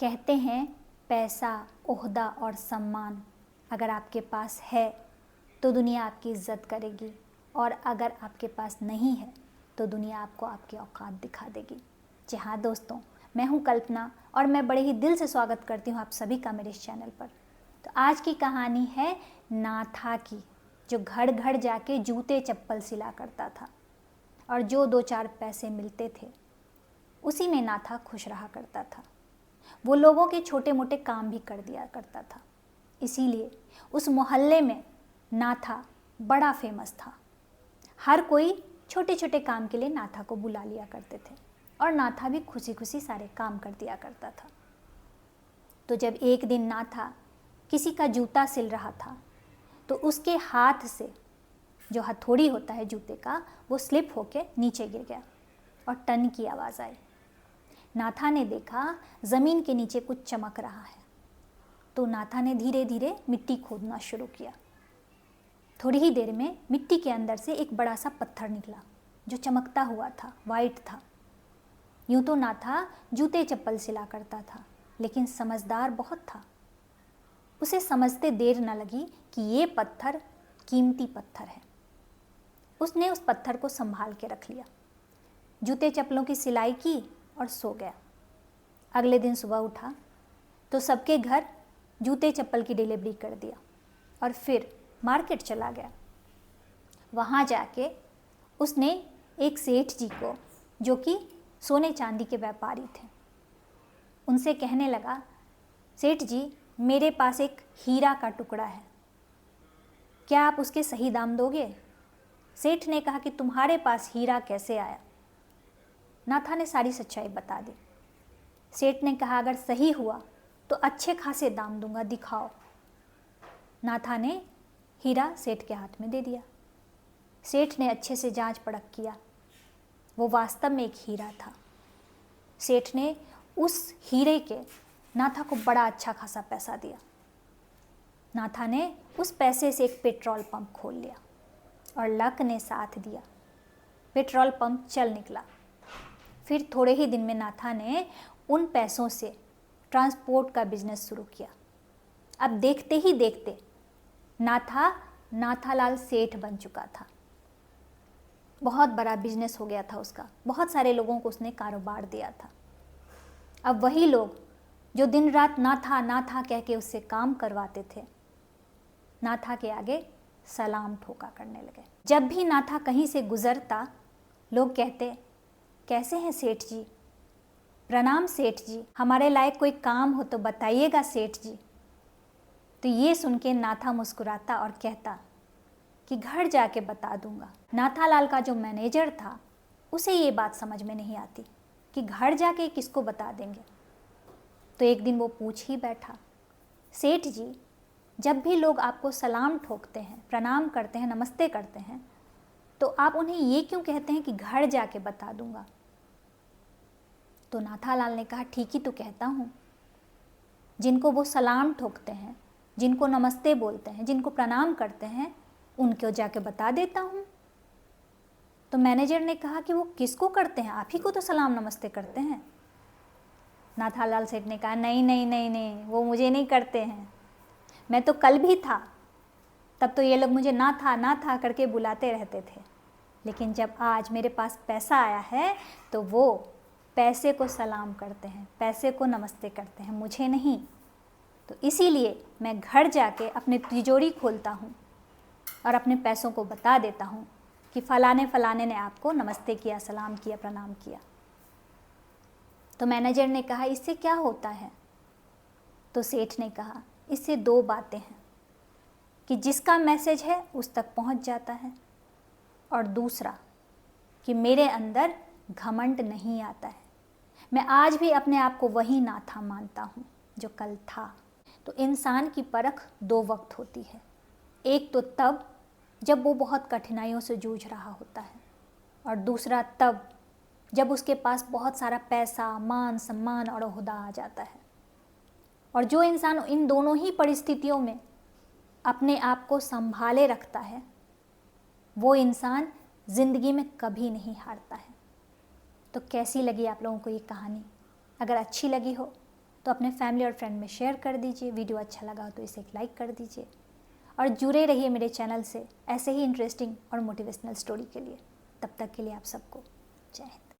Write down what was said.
कहते हैं पैसा, ओहदा और सम्मान अगर आपके पास है तो दुनिया आपकी इज्जत करेगी, और अगर आपके पास नहीं है तो दुनिया आपको आपकी औकात दिखा देगी। जी हाँ दोस्तों, मैं हूँ कल्पना और मैं बड़े ही दिल से स्वागत करती हूँ आप सभी का मेरे इस चैनल पर। तो आज की कहानी है नाथा की, जो घर घर जाके जूते चप्पल सिला करता था और जो 2-4 पैसे मिलते थे उसी में नाथा खुश रहा करता था। वो लोगों के छोटे मोटे काम भी कर दिया करता था, इसीलिए उस मोहल्ले में नाथा बड़ा फेमस था। हर कोई छोटे छोटे काम के लिए नाथा को बुला लिया करते थे और नाथा भी खुशी खुशी सारे काम कर दिया करता था। तो जब एक दिन नाथा किसी का जूता सिल रहा था तो उसके हाथ से जो हथौड़ी होता है जूते का, वो स्लिप होके नीचे गिर गया और टन की आवाज़ आई। नाथा ने देखा ज़मीन के नीचे कुछ चमक रहा है, तो नाथा ने धीरे धीरे मिट्टी खोदना शुरू किया। थोड़ी ही देर में मिट्टी के अंदर से एक बड़ा सा पत्थर निकला जो चमकता हुआ था, वाइट था। यूँ तो नाथा जूते चप्पल सिला करता था, लेकिन समझदार बहुत था। उसे समझते देर न लगी कि ये पत्थर कीमती पत्थर है। उसने उस पत्थर को संभाल के रख लिया, जूते चप्पलों की सिलाई की और सो गया। अगले दिन सुबह उठा तो सबके घर जूते चप्पल की डिलीवरी कर दिया और फिर मार्केट चला गया। वहाँ जाके उसने एक सेठ जी को, जो कि सोने चांदी के व्यापारी थे, उनसे कहने लगा, सेठ जी मेरे पास एक हीरा का टुकड़ा है, क्या आप उसके सही दाम दोगे? सेठ ने कहा कि तुम्हारे पास हीरा कैसे आया? नाथा ने सारी सच्चाई बता दी। सेठ ने कहा अगर सही हुआ तो अच्छे खासे दाम दूंगा, दिखाओ। नाथा ने हीरा सेठ के हाथ में दे दिया। सेठ ने अच्छे से जांच परख किया, वो वास्तव में एक हीरा था। सेठ ने उस हीरे के नाथा को बड़ा अच्छा खासा पैसा दिया। नाथा ने उस पैसे से एक पेट्रोल पंप खोल लिया और लक ने साथ दिया, पेट्रोल पंप चल निकला। फिर थोड़े ही दिन में नाथा ने उन पैसों से ट्रांसपोर्ट का बिजनेस शुरू किया। अब देखते ही देखते नाथा नाथालाल सेठ बन चुका था। बहुत बड़ा बिजनेस हो गया था उसका, बहुत सारे लोगों को उसने कारोबार दिया था। अब वही लोग जो दिन रात नाथा नाथा कह के उससे काम करवाते थे, नाथा के आगे सलाम ठोका करने लगे। जब भी नाथा कहीं से गुजरता, लोग कहते, कैसे हैं सेठ जी? प्रणाम सेठ जी, हमारे लायक कोई काम हो तो बताइएगा सेठ जी। तो ये सुन के नाथा मुस्कुराता और कहता कि घर जाके बता दूंगा। नाथालाल का जो मैनेजर था, उसे ये बात समझ में नहीं आती कि घर जाके किसको बता देंगे। तो एक दिन वो पूछ ही बैठा, सेठ जी जब भी लोग आपको सलाम ठोकते हैं, प्रणाम करते हैं, नमस्ते करते हैं, तो आप उन्हें ये क्यों कहते हैं कि घर जाके बता दूंगा? तो नाथालाल ने कहा, ठीक ही तो कहता हूँ, जिनको वो सलाम ठोकते हैं, जिनको नमस्ते बोलते हैं, जिनको प्रणाम करते हैं, उनको जाके बता देता हूँ। तो मैनेजर ने कहा कि वो किसको करते हैं? आप ही को तो सलाम नमस्ते करते हैं। नाथालाल सेठ ने कहा, नहीं नहीं नहीं नहीं, वो मुझे नहीं करते हैं। मैं तो कल भी था, तब तो ये लोग मुझे ना था करके बुलाते रहते थे, लेकिन जब आज मेरे पास पैसा आया है तो वो पैसे को सलाम करते हैं, पैसे को नमस्ते करते हैं, मुझे नहीं। तो इसीलिए मैं घर जाके अपनी तिजोरी खोलता हूँ और अपने पैसों को बता देता हूँ कि फलाने फलाने ने आपको नमस्ते किया, सलाम किया, प्रणाम किया। तो मैनेजर ने कहा, इससे क्या होता है? तो सेठ ने कहा, इससे 2 बातें हैं कि जिसका मैसेज है उस तक पहुँच जाता है, और दूसरा कि मेरे अंदर घमंड नहीं आता है। मैं आज भी अपने आप को वही नाथा मानता हूँ जो कल था। तो इंसान की परख 2 वक्त होती है, एक तो तब जब वो बहुत कठिनाइयों से जूझ रहा होता है, और दूसरा तब जब उसके पास बहुत सारा पैसा, मान सम्मान और ओहदा आ जाता है। और जो इंसान इन दोनों ही परिस्थितियों में अपने आप को संभाले रखता है, वो इंसान ज़िंदगी में कभी नहीं हारता है। तो कैसी लगी आप लोगों को ये कहानी? अगर अच्छी लगी हो तो अपने फैमिली और फ्रेंड में शेयर कर दीजिए। वीडियो अच्छा लगा हो तो इसे एक लाइक कर दीजिए और जुड़े रहिए मेरे चैनल से ऐसे ही इंटरेस्टिंग और मोटिवेशनल स्टोरी के लिए। तब तक के लिए आप सबको जय हिंद।